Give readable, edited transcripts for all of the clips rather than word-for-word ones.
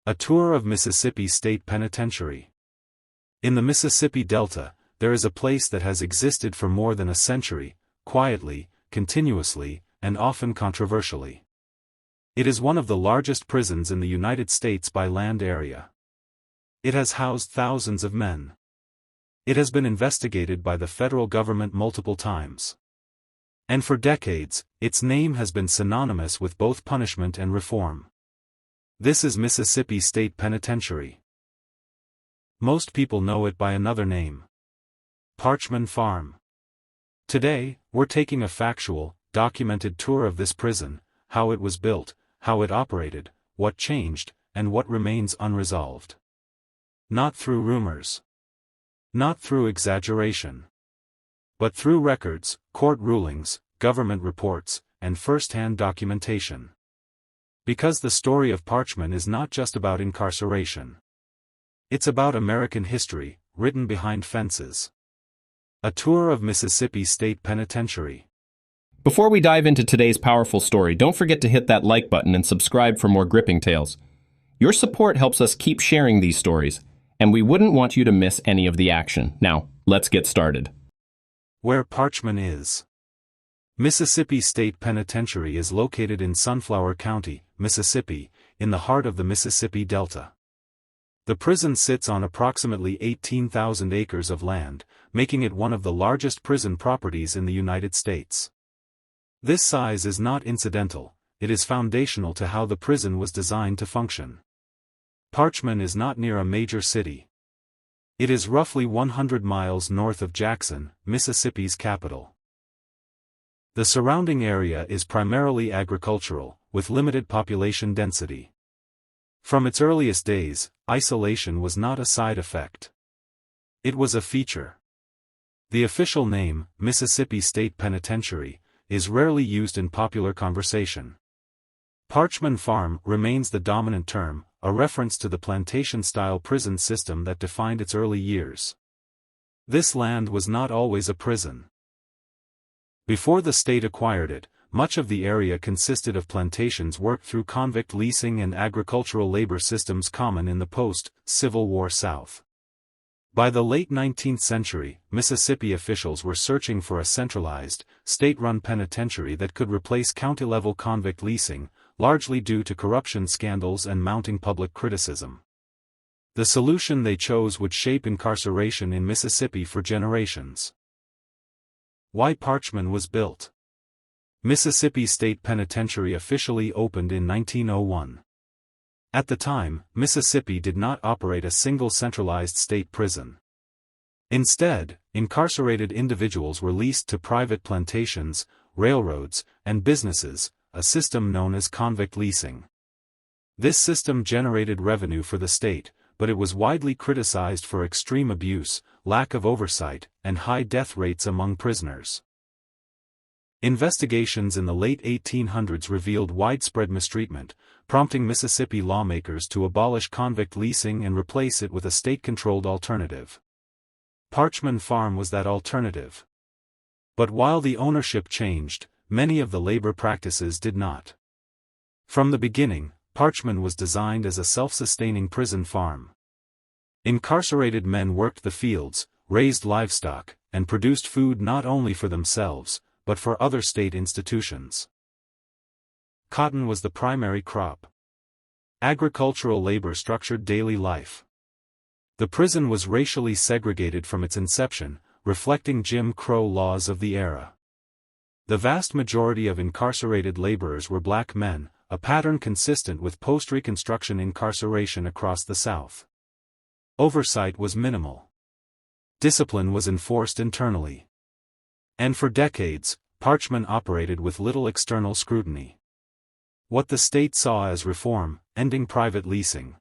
A tour of Mississippi State Penitentiary. In the Mississippi Delta, there is a place that has existed for more than a century, quietly, continuously, and often controversially. It is one of the largest prisons in the United States by land area. It has housed thousands of men. It has been investigated by the federal government multiple times. And for decades, its name has been synonymous with both punishment and reform. This is Mississippi State Penitentiary. Most people know it by another name. Parchman Farm. Today, we're taking a factual, documented tour of this prison, how it was built, how it operated, what changed, and what remains unresolved. Not through rumors. Not through exaggeration. But through records, court rulings, government reports, and first-hand documentation. Because the story of Parchman is not just about incarceration. It's about American history, written behind fences. A tour of Mississippi State Penitentiary. Before we dive into today's powerful story, don't forget to hit that like button and subscribe for more gripping tales. Your support helps us keep sharing these stories, and we wouldn't want you to miss any of the action. Now, let's get started. Where Parchman is. Mississippi State Penitentiary is located in Sunflower County, Mississippi, in the heart of the Mississippi Delta. The prison sits on approximately 18,000 acres of land, making it one of the largest prison properties in the United States. This size is not incidental, it is foundational to how the prison was designed to function. Parchman is not near a major city. It is roughly 100 miles north of Jackson, Mississippi's capital. The surrounding area is primarily agricultural, with limited population density. From its earliest days, isolation was not a side effect. It was a feature. The official name, Mississippi State Penitentiary, is rarely used in popular conversation. Parchman Farm remains the dominant term, a reference to the plantation-style prison system that defined its early years. This land was not always a prison. Before the state acquired it, much of the area consisted of plantations worked through convict leasing and agricultural labor systems common in the post-Civil War South. By the late 19th century, Mississippi officials were searching for a centralized, state-run penitentiary that could replace county-level convict leasing, largely due to corruption scandals and mounting public criticism. The solution they chose would shape incarceration in Mississippi for generations. Why Parchman was built. Mississippi State Penitentiary officially opened in 1901. At the time, Mississippi did not operate a single centralized state prison. Instead, incarcerated individuals were leased to private plantations, railroads, and businesses, a system known as convict leasing. This system generated revenue for the state, but it was widely criticized for extreme abuse, lack of oversight, and high death rates among prisoners. Investigations in the late 1800s revealed widespread mistreatment, prompting Mississippi lawmakers to abolish convict leasing and replace it with a state-controlled alternative. Parchman Farm was that alternative. But while the ownership changed, many of the labor practices did not. From the beginning, Parchman was designed as a self-sustaining prison farm. Incarcerated men worked the fields, raised livestock, and produced food not only for themselves, but for other state institutions. Cotton was the primary crop. Agricultural labor structured daily life. The prison was racially segregated from its inception, reflecting Jim Crow laws of the era. The vast majority of incarcerated laborers were black men, a pattern consistent with post-Reconstruction incarceration across the South. Oversight was minimal. Discipline was enforced internally. And for decades, Parchman operated with little external scrutiny. What the state saw as reform, ending private leasing,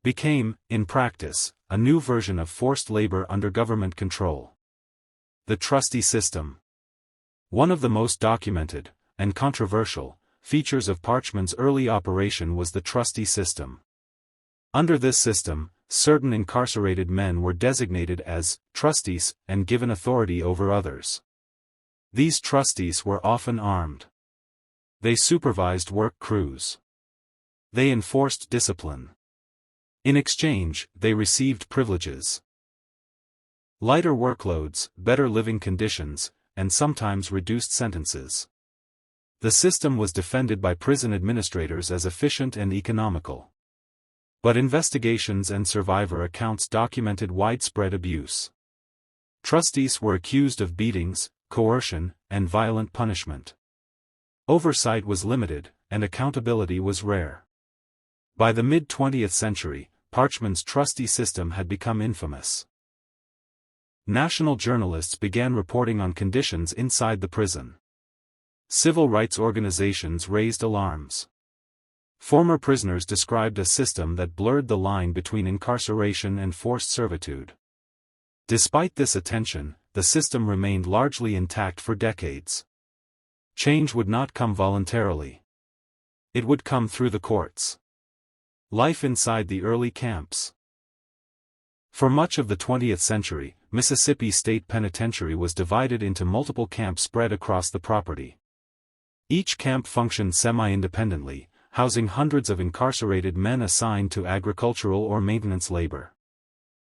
became, in practice, a new version of forced labor under government control. The trustee system. One of the most documented, and controversial, features of Parchman's early operation was the trustee system. Under this system, certain incarcerated men were designated as trustees and given authority over others. These trustees were often armed. They supervised work crews. They enforced discipline. In exchange, they received privileges. Lighter workloads, better living conditions, and sometimes reduced sentences. The system was defended by prison administrators as efficient and economical. But investigations and survivor accounts documented widespread abuse. Trustees were accused of beatings, coercion, and violent punishment. Oversight was limited, and accountability was rare. By the mid-20th century, Parchman's trustee system had become infamous. National journalists began reporting on conditions inside the prison. Civil rights organizations raised alarms. Former prisoners described a system that blurred the line between incarceration and forced servitude. Despite this attention, the system remained largely intact for decades. Change would not come voluntarily. It would come through the courts. Life inside the early camps. For much of the 20th century, Mississippi State Penitentiary was divided into multiple camps spread across the property. Each camp functioned semi-independently, housing hundreds of incarcerated men assigned to agricultural or maintenance labor.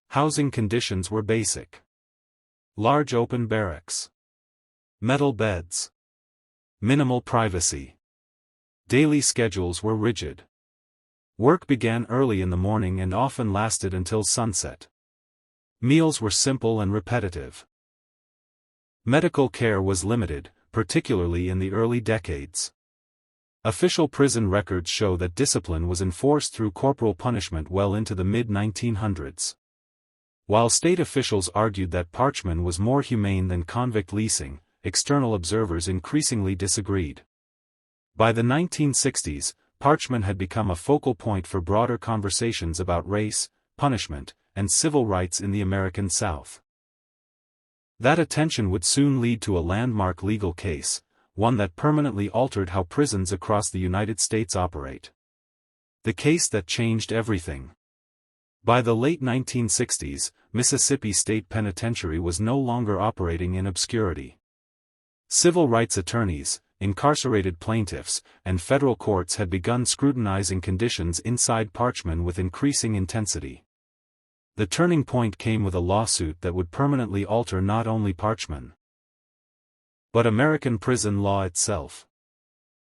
Housing conditions were basic. Large open barracks. Metal beds. Minimal privacy. Daily schedules were rigid. Work began early in the morning and often lasted until sunset. Meals were simple and repetitive. Medical care was limited, particularly in the early decades. Official prison records show that discipline was enforced through corporal punishment well into the mid-1900s. While state officials argued that Parchman was more humane than convict leasing, external observers increasingly disagreed. By the 1960s, Parchman had become a focal point for broader conversations about race, punishment, and civil rights in the American South. That attention would soon lead to a landmark legal case, one that permanently altered how prisons across the United States operate. The case that changed everything. By the late 1960s, Mississippi State Penitentiary was no longer operating in obscurity. Civil rights attorneys, incarcerated plaintiffs, and federal courts had begun scrutinizing conditions inside Parchman with increasing intensity. The turning point came with a lawsuit that would permanently alter not only Parchman, but American prison law itself.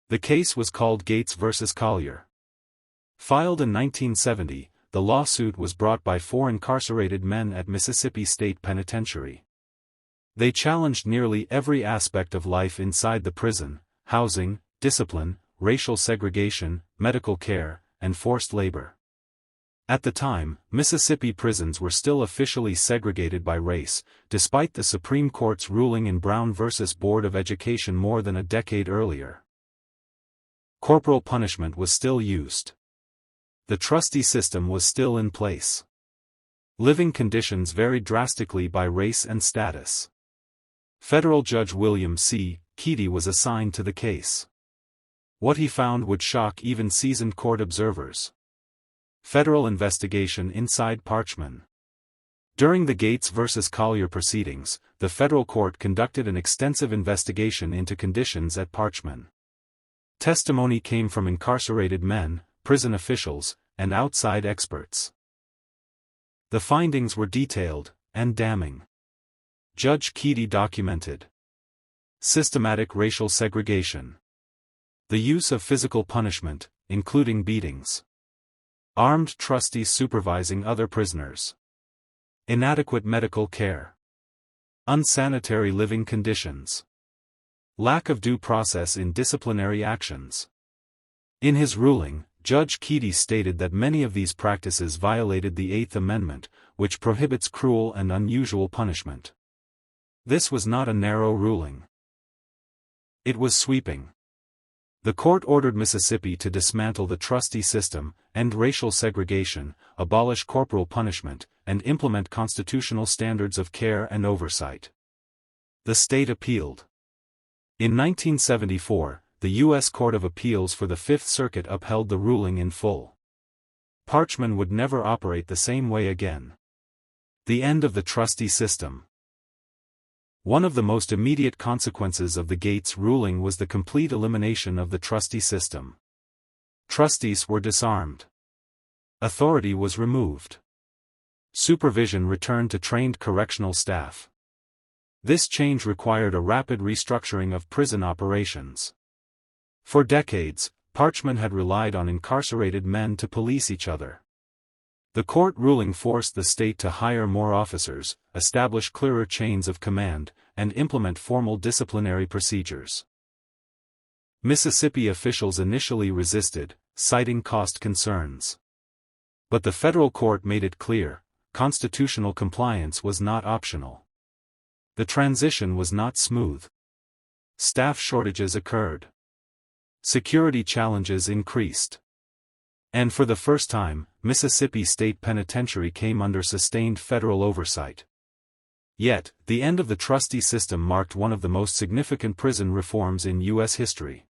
The case was called Gates v. Collier. Filed in 1970, the lawsuit was brought by 4 incarcerated men at Mississippi State Penitentiary. They challenged nearly every aspect of life inside the prison: housing, discipline, racial segregation, medical care, and forced labor. At the time, Mississippi prisons were still officially segregated by race, despite the Supreme Court's ruling in Brown v. Board of Education more than a decade earlier. Corporal punishment was still used. The trustee system was still in place. Living conditions varied drastically by race and status. Federal Judge William C. Keedy was assigned to the case. What he found would shock even seasoned court observers. Federal investigation inside Parchman. During the Gates v. Collier proceedings, the federal court conducted an extensive investigation into conditions at Parchman. Testimony came from incarcerated men, prison officials, and outside experts. The findings were detailed and damning. Judge Keedy documented systematic racial segregation, the use of physical punishment, including beatings, armed trustees supervising other prisoners, inadequate medical care, unsanitary living conditions, lack of due process in disciplinary actions. In his ruling, Judge Keedy stated that many of these practices violated the Eighth Amendment, which prohibits cruel and unusual punishment. This was not a narrow ruling. It was sweeping. The court ordered Mississippi to dismantle the trustee system, end racial segregation, abolish corporal punishment, and implement constitutional standards of care and oversight. The state appealed. In 1974, the U.S. Court of Appeals for the Fifth Circuit upheld the ruling in full. Parchman would never operate the same way again. The end of the trustee system. One of the most immediate consequences of the Gates ruling was the complete elimination of the trustee system. Trustees were disarmed. Authority was removed. Supervision returned to trained correctional staff. This change required a rapid restructuring of prison operations. For decades, Parchman had relied on incarcerated men to police each other. The court ruling forced the state to hire more officers, establish clearer chains of command, and implement formal disciplinary procedures. Mississippi officials initially resisted, citing cost concerns. But the federal court made it clear, constitutional compliance was not optional. The transition was not smooth. Staff shortages occurred. Security challenges increased. And for the first time, Mississippi State Penitentiary came under sustained federal oversight. Yet, the end of the trustee system marked one of the most significant prison reforms in U.S. history.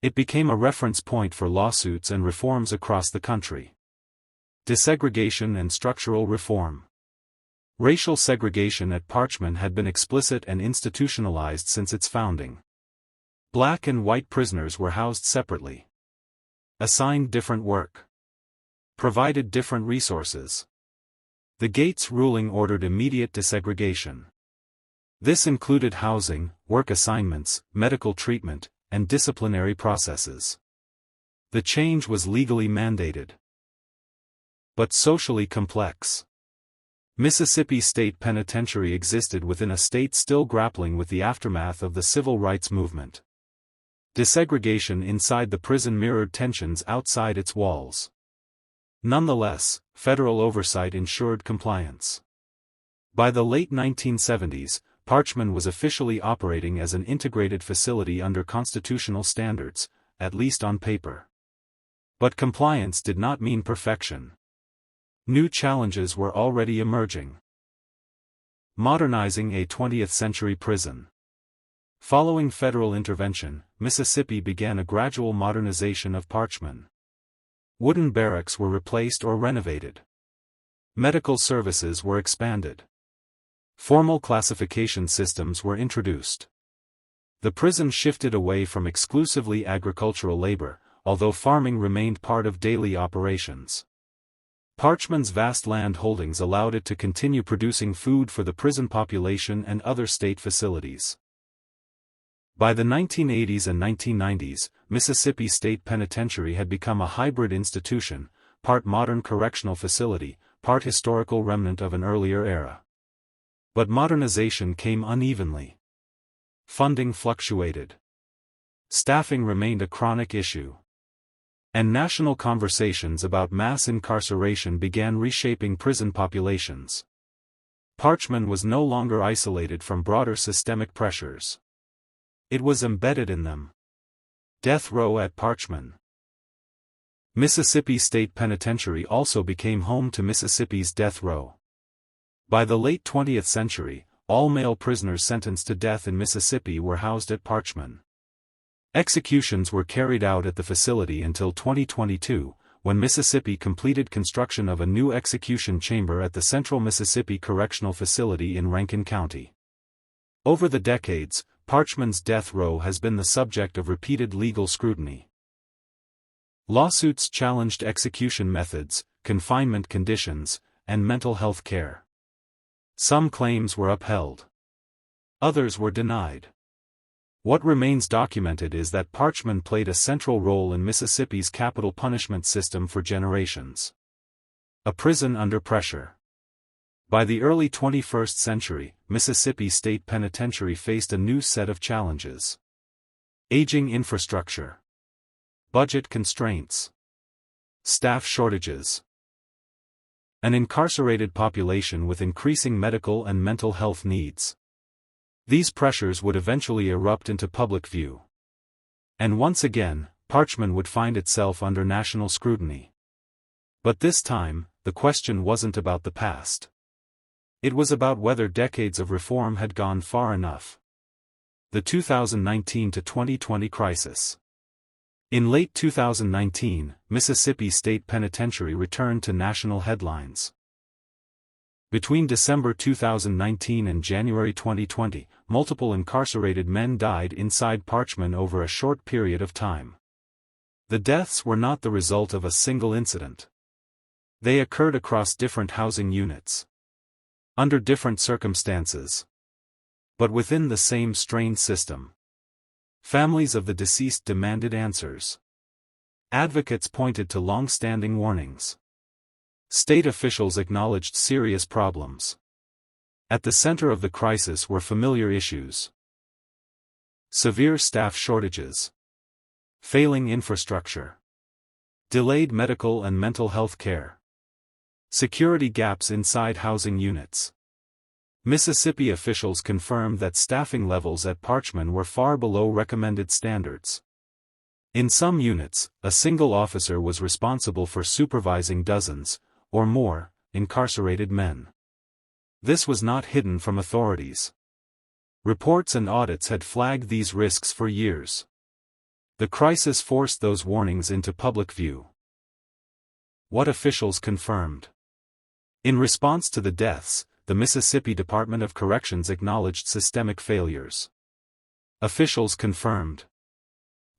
It became a reference point for lawsuits and reforms across the country. Desegregation and structural reform. Racial segregation at Parchman had been explicit and institutionalized since its founding. Black and white prisoners were housed separately. Assigned different work. Provided different resources. The Gates ruling ordered immediate desegregation. This included housing, work assignments, medical treatment, and disciplinary processes. The change was legally mandated, but socially complex. Mississippi State Penitentiary existed within a state still grappling with the aftermath of the civil rights movement. Desegregation inside the prison mirrored tensions outside its walls. Nonetheless, federal oversight ensured compliance. By the late 1970s, Parchman was officially operating as an integrated facility under constitutional standards, at least on paper. But compliance did not mean perfection. New challenges were already emerging. Modernizing a 20th-century prison. Following federal intervention, Mississippi began a gradual modernization of Parchman. Wooden barracks were replaced or renovated. Medical services were expanded. Formal classification systems were introduced. The prison shifted away from exclusively agricultural labor, although farming remained part of daily operations. Parchman's vast land holdings allowed it to continue producing food for the prison population and other state facilities. By the 1980s and 1990s, Mississippi State Penitentiary had become a hybrid institution, part modern correctional facility, part historical remnant of an earlier era. But modernization came unevenly. Funding fluctuated. Staffing remained a chronic issue. And national conversations about mass incarceration began reshaping prison populations. Parchman was no longer isolated from broader systemic pressures. It was embedded in them. Death row at Parchman. Mississippi State Penitentiary also became home to Mississippi's death row. By the late 20th century, all male prisoners sentenced to death in Mississippi were housed at Parchman. Executions were carried out at the facility until 2022, when Mississippi completed construction of a new execution chamber at the Central Mississippi Correctional Facility in Rankin County. Over the decades, Parchman's death row has been the subject of repeated legal scrutiny. Lawsuits challenged execution methods, confinement conditions, and mental health care. Some claims were upheld. Others were denied. What remains documented is that Parchman played a central role in Mississippi's capital punishment system for generations. A prison under pressure. By the early 21st century, Mississippi State Penitentiary faced a new set of challenges. Aging infrastructure. Budget constraints. Staff shortages. An incarcerated population with increasing medical and mental health needs. These pressures would eventually erupt into public view. And once again, Parchman would find itself under national scrutiny. But this time, the question wasn't about the past. It was about whether decades of reform had gone far enough. The 2019 to 2020 crisis. In late 2019, Mississippi State Penitentiary returned to national headlines. Between December 2019 and January 2020, multiple incarcerated men died inside Parchman over a short period of time. The deaths were not the result of a single incident. They occurred across different housing units, under different circumstances, but within the same strained system. Families of the deceased demanded answers. Advocates pointed to long-standing warnings. State officials acknowledged serious problems. At the center of the crisis were familiar issues: severe staff shortages, failing infrastructure, delayed medical and mental health care, security gaps inside housing units. Mississippi officials confirmed that staffing levels at Parchman were far below recommended standards. In some units, a single officer was responsible for supervising dozens, or more, incarcerated men. This was not hidden from authorities. Reports and audits had flagged these risks for years. The crisis forced those warnings into public view. What officials confirmed? In response to the deaths, the Mississippi Department of Corrections acknowledged systemic failures. Officials confirmed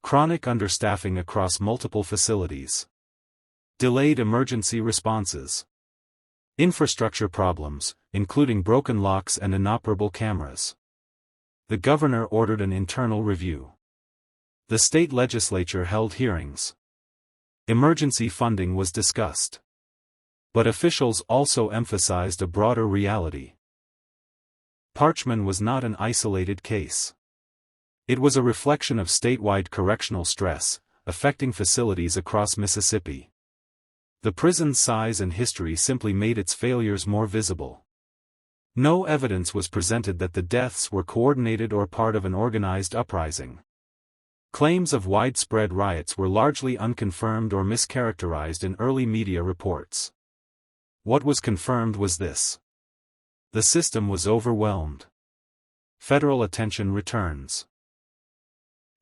chronic understaffing across multiple facilities, delayed emergency responses, infrastructure problems, including broken locks and inoperable cameras. The governor ordered an internal review. The state legislature held hearings. Emergency funding was discussed. But officials also emphasized a broader reality. Parchman was not an isolated case. It was a reflection of statewide correctional stress, affecting facilities across Mississippi. The prison's size and history simply made its failures more visible. No evidence was presented that the deaths were coordinated or part of an organized uprising. Claims of widespread riots were largely unconfirmed or mischaracterized in early media reports. What was confirmed was this: the system was overwhelmed. Federal attention returns.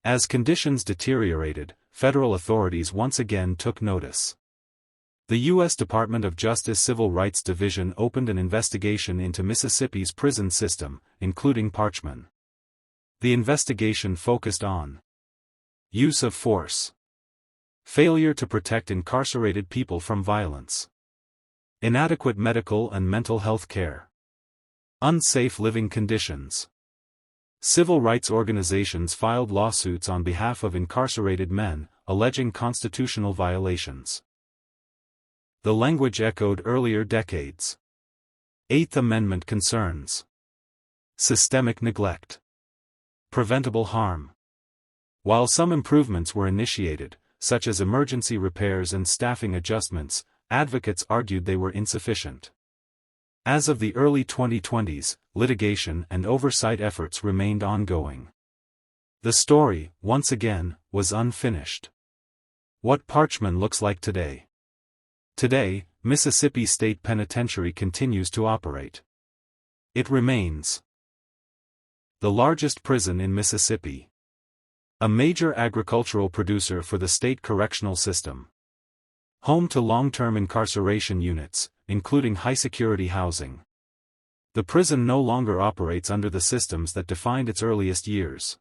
As conditions deteriorated, federal authorities once again took notice. The U.S. Department of Justice Civil Rights Division opened an investigation into Mississippi's prison system, including Parchman. The investigation focused on use of force, failure to protect incarcerated people from violence, inadequate medical and mental health care, unsafe living conditions. Civil rights organizations filed lawsuits on behalf of incarcerated men, alleging constitutional violations. The language echoed earlier decades. Eighth Amendment concerns, systemic neglect, preventable harm. While some improvements were initiated, such as emergency repairs and staffing adjustments, advocates argued they were insufficient. As of the early 2020s, litigation and oversight efforts remained ongoing. The story, once again, was unfinished. What Parchman looks like today. Today, Mississippi State Penitentiary continues to operate. It remains the largest prison in Mississippi, a major agricultural producer for the state correctional system, home to long-term incarceration units, including high-security housing. The prison no longer operates under the systems that defined its earliest years.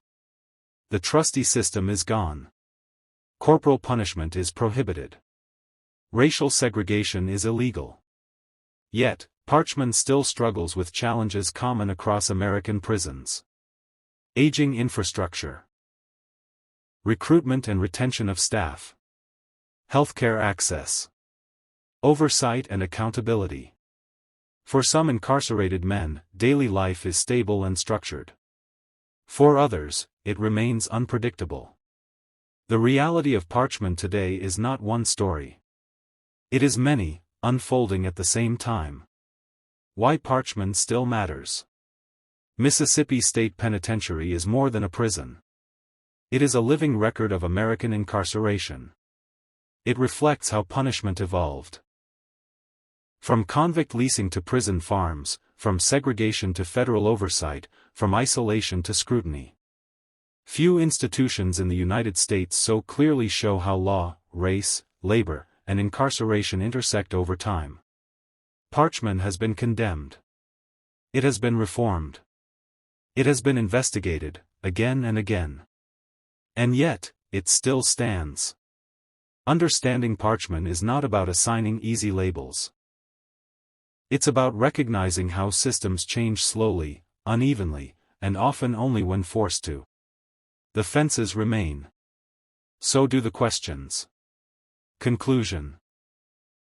The trustee system is gone. Corporal punishment is prohibited. Racial segregation is illegal. Yet, Parchman still struggles with challenges common across American prisons. Aging infrastructure, recruitment and retention of staff, healthcare access, oversight and accountability. For some incarcerated men, daily life is stable and structured. For others, it remains unpredictable. The reality of Parchman today is not one story. It is many, unfolding at the same time. Why Parchman still matters. Mississippi State Penitentiary is more than a prison. It is a living record of American incarceration. It reflects how punishment evolved. From convict leasing to prison farms, from segregation to federal oversight, from isolation to scrutiny. Few institutions in the United States so clearly show how law, race, labor, and incarceration intersect over time. Parchman has been condemned. It has been reformed. It has been investigated, again and again. And yet, it still stands. Understanding Parchman is not about assigning easy labels. It's about recognizing how systems change slowly, unevenly, and often only when forced to. The fences remain. So do the questions. Conclusion.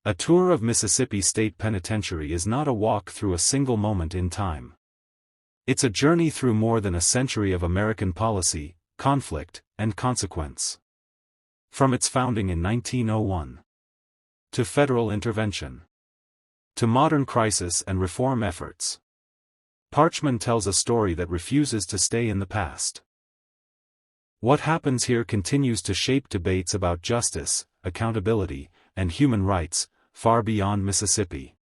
A tour of Mississippi State Penitentiary is not a walk through a single moment in time. It's a journey through more than a century of American policy, conflict, and consequence. From its founding in 1901 to federal intervention to modern crisis and reform efforts, Parchman tells a story that refuses to stay in the past. What happens here continues to shape debates about justice, accountability, and human rights, far beyond Mississippi.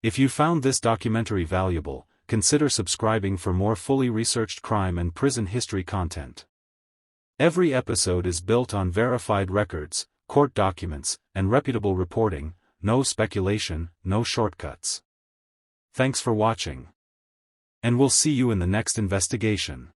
If you found this documentary valuable, consider subscribing for more fully researched crime and prison history content. Every episode is built on verified records, court documents, and reputable reporting, no speculation, no shortcuts. Thanks for watching. And we'll see you in the next investigation.